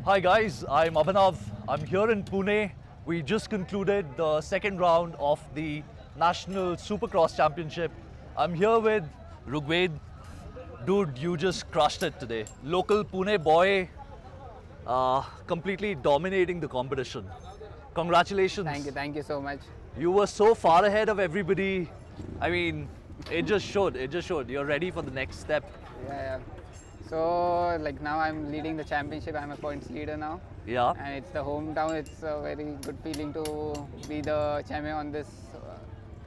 Hi guys, I'm Abhinav. I'm here in Pune. We just concluded the second round of the National Supercross Championship. I'm here with Rugved. Dude, you just crushed it today. Local Pune boy, completely dominating the competition. Congratulations. Thank you so much. You were so far ahead of everybody. I mean, it just showed. You're ready for the next step. Yeah. So like now I'm leading the championship. I'm a points leader now, Yeah. and it's the hometown. It's a very good feeling to be the champion on this,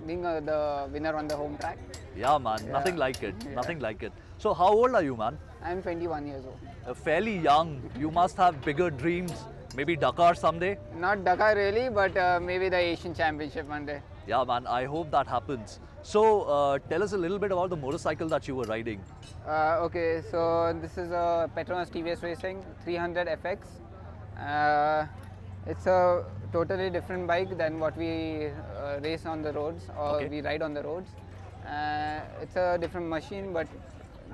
being the winner on the home track. Yeah, man. Nothing like it. Yeah. Nothing like it. So, how old are you, man? I'm 21 years old. Fairly young. You must have bigger dreams. Maybe Dakar someday. Not Dakar really, but maybe the Asian Championship one day. Yeah, man. I hope that happens. So, tell us a little bit about the motorcycle that you were riding. Okay, so this is a Petronas TVS Racing 300 FX. It's a totally different bike than what we race on the roads or Okay. we ride on the roads. It's a different machine, but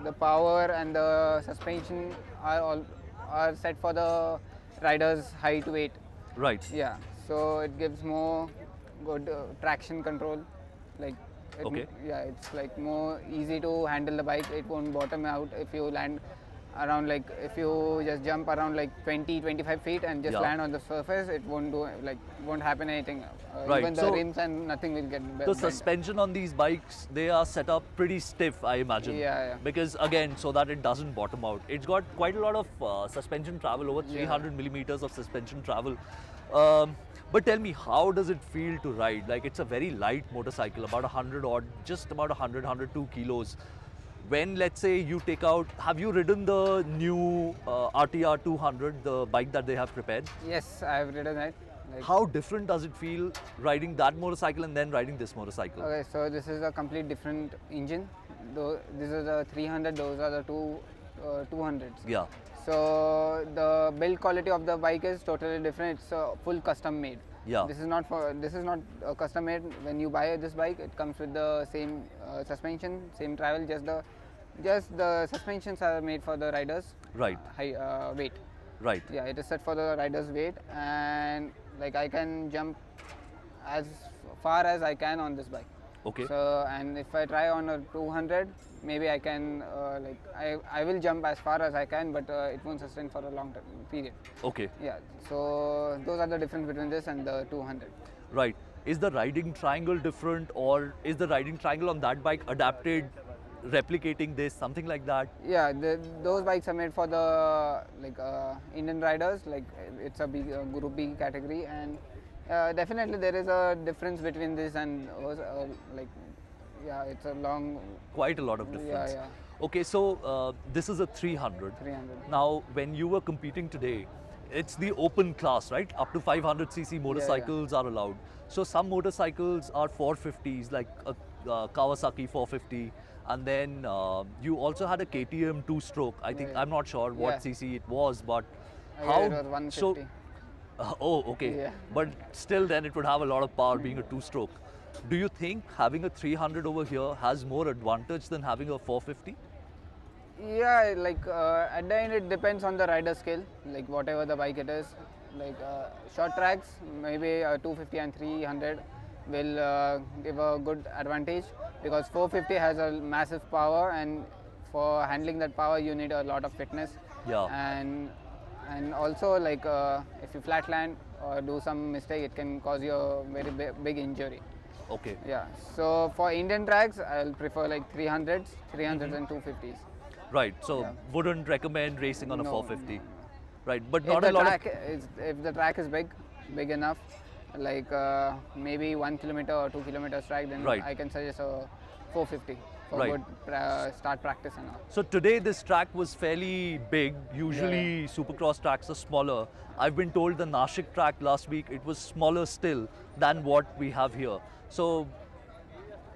the power and the suspension are set for the rider's height weight. Right. Yeah, so it gives more good traction control. Like, Okay. yeah, it's like more easy to handle the bike. It won't bottom out if you land around, like if you just jump around like 20-25 feet and just Yeah. land on the surface, it won't do like won't happen anything. Right, Even the so rims and nothing will get The suspension on these bikes, they are set up pretty stiff, I imagine. Yeah. Because again, so that it doesn't bottom out. It's got quite a lot of suspension travel, over 300 millimeters of suspension travel. But tell me, how does it feel to ride? Like, it's a very light motorcycle, about 100 odd, just about 100, 102 kilos. When, let's say, you take out, have you ridden the new RTR 200, the bike that they have prepared? Yes, I have ridden it. Like, How different does it feel riding that motorcycle and then riding this motorcycle? okay, so this is a complete different engine. Though this is a 300, those are the 200s. Yeah. So the build quality of the bike is totally different. It's a full custom made. Yeah. This is not custom made. When you buy this bike, it comes with the same suspension, same travel. Just the suspensions are made for the riders. Right. High weight. Right. Yeah, it is set for the rider's weight, and like I can jump as far as I can on this bike. Okay. So, and if I try on a 200, maybe I can I will jump as far as I can, but it won't sustain for a long period. Okay. Yeah. So those are the difference between this and the 200. Right. Is the riding triangle different, or is the riding triangle on that bike adapted, replicating this, something like that? Yeah, those bikes are made for the Indian riders. Like it's a Group B category, and definitely there is a difference between this and it's a long. Quite a lot of difference. Yeah. Okay, so this is a 300. 300. Now, when you were competing today, it's the open class, right? Up to 500cc motorcycles are allowed. So some motorcycles are 450s, like a Kawasaki 450, and then you also had a KTM two-stroke. I think I'm not sure what cc it was, but how? It was 150. Oh, okay. Yeah. But still, then it would have a lot of power being a two-stroke. Do you think having a 300 over here has more advantage than having a 450? Yeah, like at the end it depends on the rider skill, like whatever the bike it is. Like short tracks, maybe 250 and 300 will give a good advantage, because 450 has a massive power, and for handling that power you need a lot of fitness. Yeah. And also like if you flat land or do some mistake, it can cause you a very big injury. Okay. Yeah. So for Indian tracks, I'll prefer like 300s and 250s. Right. So Yeah. wouldn't recommend racing on a No, 450. Right. But If not a the lot track of. if the track is big enough, like maybe 1 kilometer or 2 kilometers track, then Right. I can suggest a 450 for Right. good start practice and all. So today this track was fairly big. Usually Supercross tracks are smaller. I've been told the Nashik track last week, it was smaller still than what we have here. So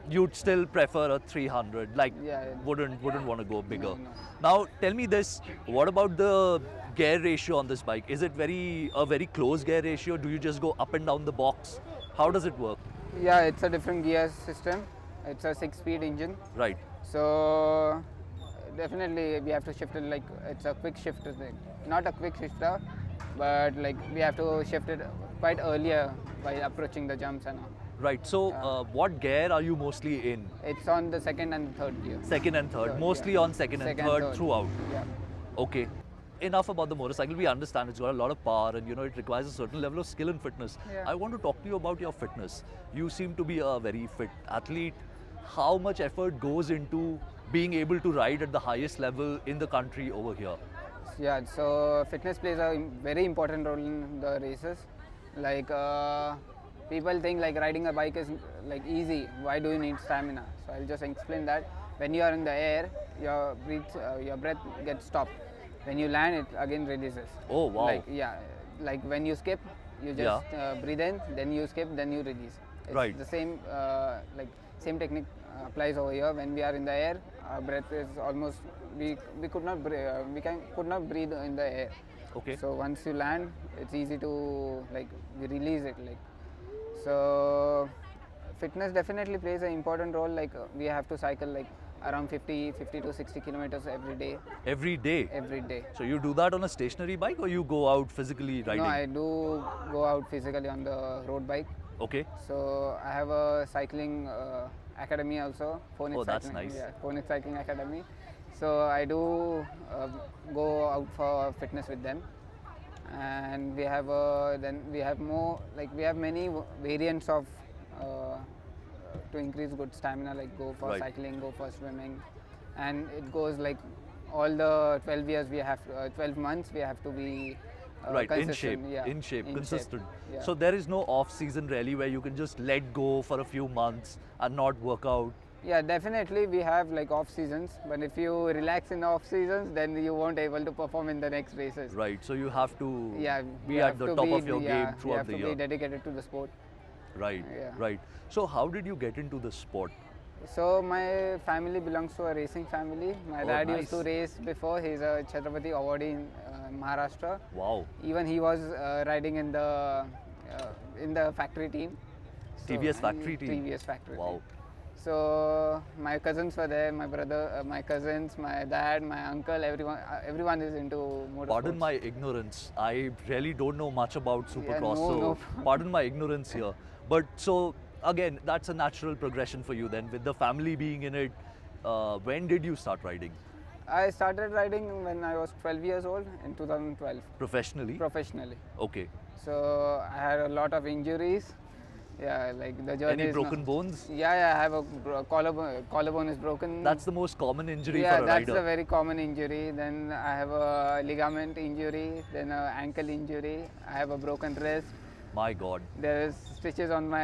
you'd still prefer a 300, like Yeah. wouldn't want to go bigger. No. Now tell me this, what about the gear ratio on this bike? Is it a very close gear ratio? Do you just go up and down the box? How does it work? Yeah, it's a different gear system. It's a 6-speed engine. Right. So definitely we have to shift it, like it's a quick shifter thing. Not a quick shifter, but like we have to shift it quite earlier by approaching the jumps and all. Right. So, what gear are you mostly in? It's on the second and third gear. Second and third. Third, Mostly yeah. on second and third throughout. Yeah. Okay. Enough about the motorcycle. We understand it's got a lot of power and it requires a certain level of skill and fitness. Yeah. I want to talk to you about your fitness. You seem to be a very fit athlete. How much effort goes into being able to ride at the highest level in the country over here? Yeah, so fitness plays a very important role in the races. Like people think like riding a bike is like easy. Why do you need stamina? So I'll just explain that. When you are in the air, your breath gets stopped. When you land, it again releases. Oh wow! Like when you skip, you just breathe in, then you skip, then you release. It's Right. the same same technique applies over here. When we are in the air, our breath is almost we could not could not breathe in the air. Okay. So once you land, it's easy to like we release it like. So fitness definitely plays an important role. Like we have to cycle like around 50 to 60 kilometers every day. Every day? Every day. So you do that on a stationary bike or you go out physically riding? No, I do go out physically on the road bike. Okay. So I have a cycling academy also. Oh, that's nice. Yeah, Pune Cycling Academy. So I do go out for fitness with them, and we have more like we have many variants of to increase good stamina. Like go for Right. cycling, go for swimming, and it goes like all the 12 years we have 12 months we have to be Right, in consistent, shape, in shape, in consistent. yeah. So there is no off-season really where you can just let go for a few months and not work out. Yeah, definitely we have like off seasons, but if you relax in off seasons, then you won't able to perform in the next races. Right, so you have to be you at have the to top be- of your yeah, game throughout you have the to year. be dedicated to the sport. Right, Yeah. right. So how did you get into the sport? So my family belongs to a racing family. My Oh, dad nice. used to race before. He's a Chhatrapati awardee in Maharashtra. Wow, Even he was riding in the factory team. TVS factory team. TVS factory Wow. team. So my cousins were there. My brother, my cousins, my dad, my uncle. Everyone is into motorsports. Pardon my ignorance. I really don't know much about Supercross, no so problem. pardon my ignorance here. But so again, that's a natural progression for you then, with the family being in it. When did you start riding I started riding when I was 12 years old in 2012 professionally? professionally. Okay. So I had a lot of injuries. Yeah, like the journey. Any is broken not- bones? Yeah, I have a collarbone is broken. That's the most common injury yeah, for a that's rider. a very common injury. Then I have a ligament injury, then an ankle injury. I have a broken wrist. My God. There's stitches on my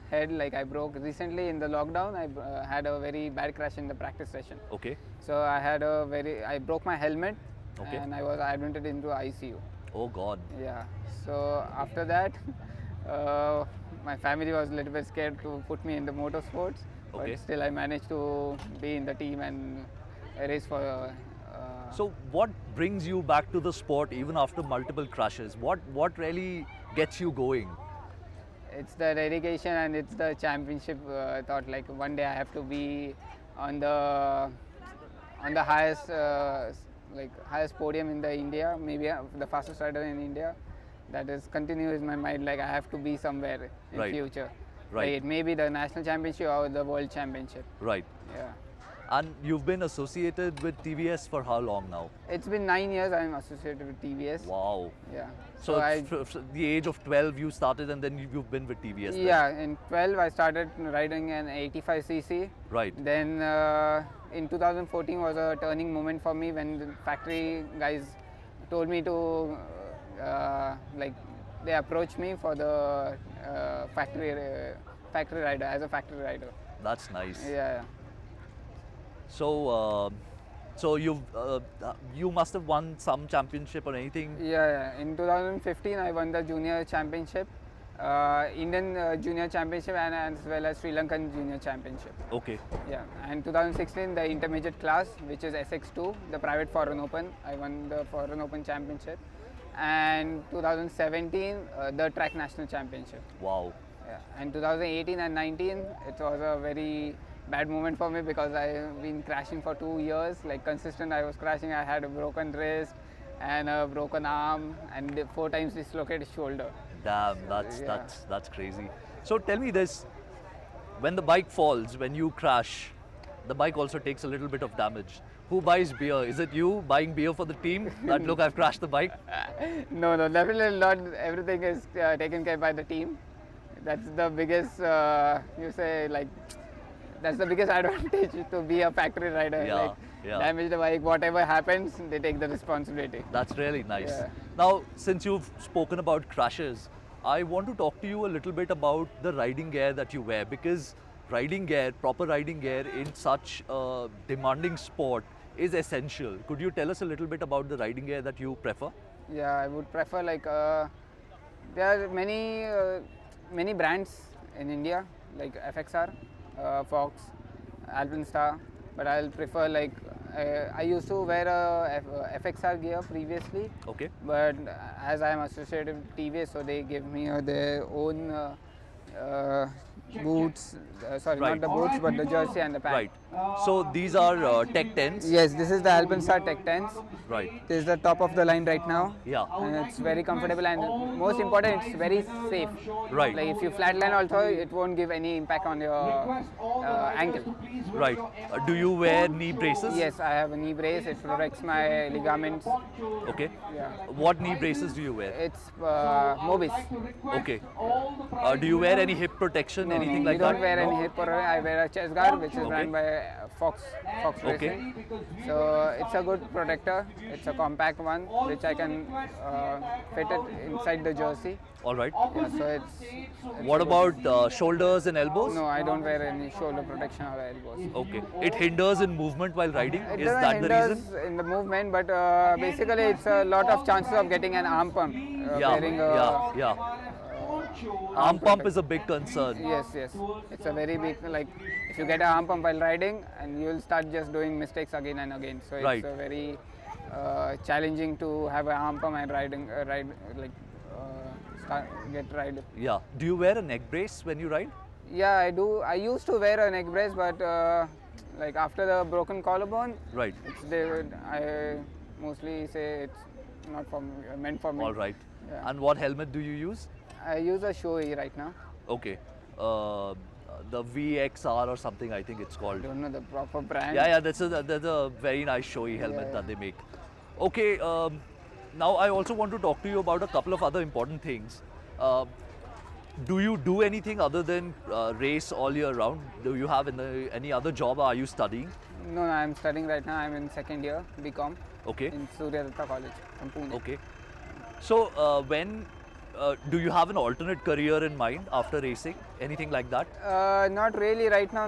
head, like I broke recently in the lockdown. I had a very bad crash in the practice session. Okay. So I broke my helmet, Okay. and I was admitted into ICU. Oh God. Yeah. So after that, my family was a little bit scared to put me in the motorsports, Okay. but still I managed to be in the team and race for. So what brings you back to the sport even after multiple crashes? What really gets you going? It's the dedication and it's the championship thought. Like one day I have to be on the highest highest podium in the India, maybe the fastest rider in India. That is continuous in my mind. Like I have to be somewhere in Right. future. Right. Like it may be the national championship or the world championship. Right. Yeah. And you've been associated with TVS for how long now? It's been 9 years I'm associated with TVS. Wow. Yeah. So the age of 12 you started and then you've been with TVS then? yeah, in 12 I started riding an 85cc. Right. Then in 2014 was a turning moment for me when the factory guys told me to like they approached me for the factory rider as a factory rider. That's nice. Yeah. So you must have won some championship or anything? Yeah. In 2015 I won the junior championship, Indian junior championship and as well as Sri Lankan junior championship. Okay. Yeah, and 2016 the intermediate class, which is SX2, the private foreign open. I won the foreign open championship, and 2017 the track national championship. Wow. Yeah, and 2018 and 19 it was a very bad moment for me because I've been crashing for 2 years, like consistent. I was crashing. I had a broken wrist, and a broken arm and 4 times dislocated shoulder. Damn, Yeah. that's crazy. So tell me this: when the bike falls, when you crash, the bike also takes a little bit of damage. Who buys beer? Is it you buying beer for the team? That look, I've crashed the bike. No, no, definitely not. Everything is taken care by the team. That's the biggest, you say, like, that's the biggest advantage to be a factory rider. Yeah, Like, yeah. damage the bike, whatever happens, they take the responsibility. That's really nice. Yeah. Now, since you've spoken about crashes, I want to talk to you a little bit about the riding gear that you wear, because riding gear, proper riding gear in such a demanding sport is essential. Could you tell us a little bit about the riding gear that you prefer? Yeah, I would prefer like there are many brands in India like FXR, Fox, Alpenstar, but I'll prefer like I used to wear a FXR gear previously, Okay. but as I am associated with TVS, so they give me their own boots. Sorry, Right. not the boots, but the jersey and the pant. Right. So these are Tech 10s. Yes, this is the Alpenstar Tech 10s. Right. This is the top of the line right now. Yeah. And it's very comfortable and most important, it's very safe. Right. Like if you flatline also, it won't give any impact on your ankle. Right. Do you wear knee braces? Yes, I have a knee brace. It protects my ligaments. Okay. Yeah. What knee braces do you wear? It's Mobis. Okay. Do you wear any hip protection, anything like we don't that? wear any No? hip protection. I wear a chest guard, which is Okay. run by Fox Okay. Racing. So it's a good protector. It's a compact one, which I can fit it inside the jersey. All right. Yeah, so it's What about shoulders and elbows? no, I don't wear any shoulder protection or elbows. Okay. It hinders in movement while riding. It Is doesn't that the hinder reason? in the movement, but basically it's a lot of chances of getting an arm pump. Yeah. Wearing a, Yeah. Arm pump is a big concern. Yes, yes. It's a very big, like, if you get an arm pump while riding, and you'll start just doing mistakes again and again. So Right. it's a very challenging to have an arm pump and get ride. Yeah. Do you wear a neck brace when you ride? Yeah, I do. I used to wear a neck brace, but like after the broken collarbone, Right. I mostly say it's not for me, meant for me. All right. Yeah. And what helmet do you use? I use a Shoei right now. Okay. The VXR or something, I think it's I called. don't know the proper brand. Yeah, that's a very nice showy helmet Yeah, that they make. Okay, now I also want to talk to you about a couple of other important things. Do you do anything other than race all year round? Do you have any other job, or are you studying? No, I'm studying right now. I'm in second year BCom Okay, in Surya Datta College from Pune. okay. So do you have an alternate career in mind after racing? Anything like that? Not really right now.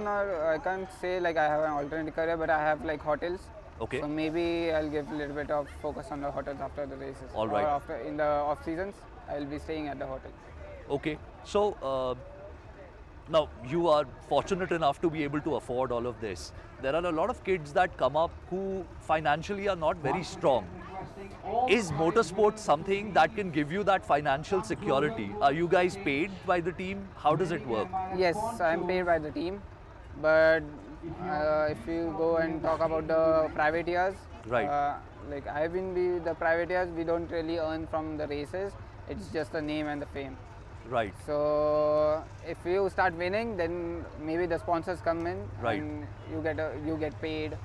I can't say like I have an alternate career, but I have like hotels. Okay. So maybe I'll give a little bit of focus on the hotels after the races. All right. Or after in the off seasons, I'll be staying at the hotel. Okay, so now you are fortunate enough to be able to afford all of this. There are a lot of kids that come up who financially are not very strong. Is motorsport something that can give you that financial security? Are you guys paid by the team? How does it work? Yes, I'm paid by the team, but if you go and talk about the privateers, Right. Like I've been the privateers, we don't really earn from the races. It's just the name and the fame. Right. So if you start winning, then maybe the sponsors come in Right. and you get paid.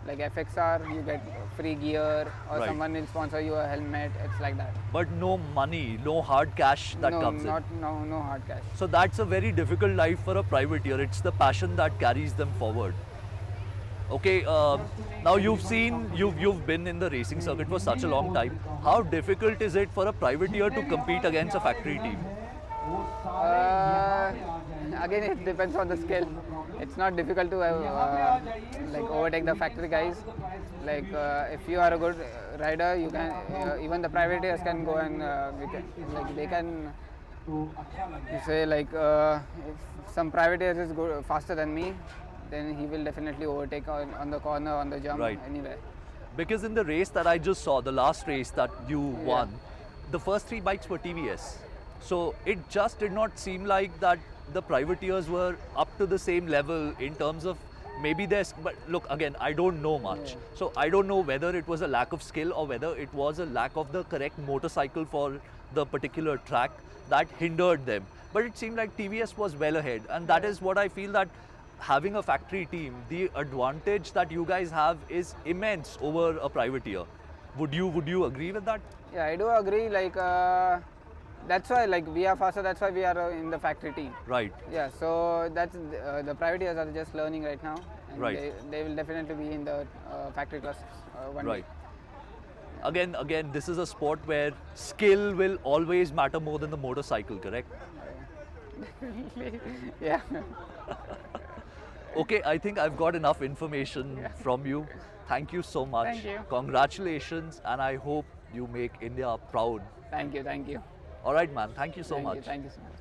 Like FXR, you get free gear, or Right. someone will sponsor you a helmet. It's like that. But no money, no hard cash that no, comes not in. no hard cash. So that's a very difficult life for a privateer. It's the passion that carries them forward. Okay, now you've been in the racing circuit for such a long time. How difficult is it for a privateer to compete against a factory team? Again, it depends on the skill. It's not difficult to like overtake the factory guys. Like if you are a good rider, you can even the privateers can go and they can. You say like if some privateers is good, faster than me, then he will definitely overtake on the corner, on the jump, Right. anywhere. Because in the race that I just saw, the last race that you won, the first 3 bikes were TVS. So it just did not seem like that the privateers were up to the same level in terms of maybe there's, but look, again, I don't know much. So I don't know whether it was a lack of skill or whether it was a lack of the correct motorcycle for the particular track that hindered them. But it seemed like TVS was well ahead, and that is what I feel, that having a factory team, the advantage that you guys have is immense over a privateer. Would you agree with that? Yeah, I do agree. Like that's why like we are faster. That's why we are in the factory team. Right. Yeah. So that's the privateers are just learning right now, and Right. they will definitely be in the factory class one Right. day. Again, this is a sport where skill will always matter more than the motorcycle, correct? Yeah. Okay, I think I've got enough information from you. Thank you so much. Thank you. Congratulations, and I hope you make India proud. Thank you. Thank you. All right, man. Thank you so Thank much. you. Thank you so much.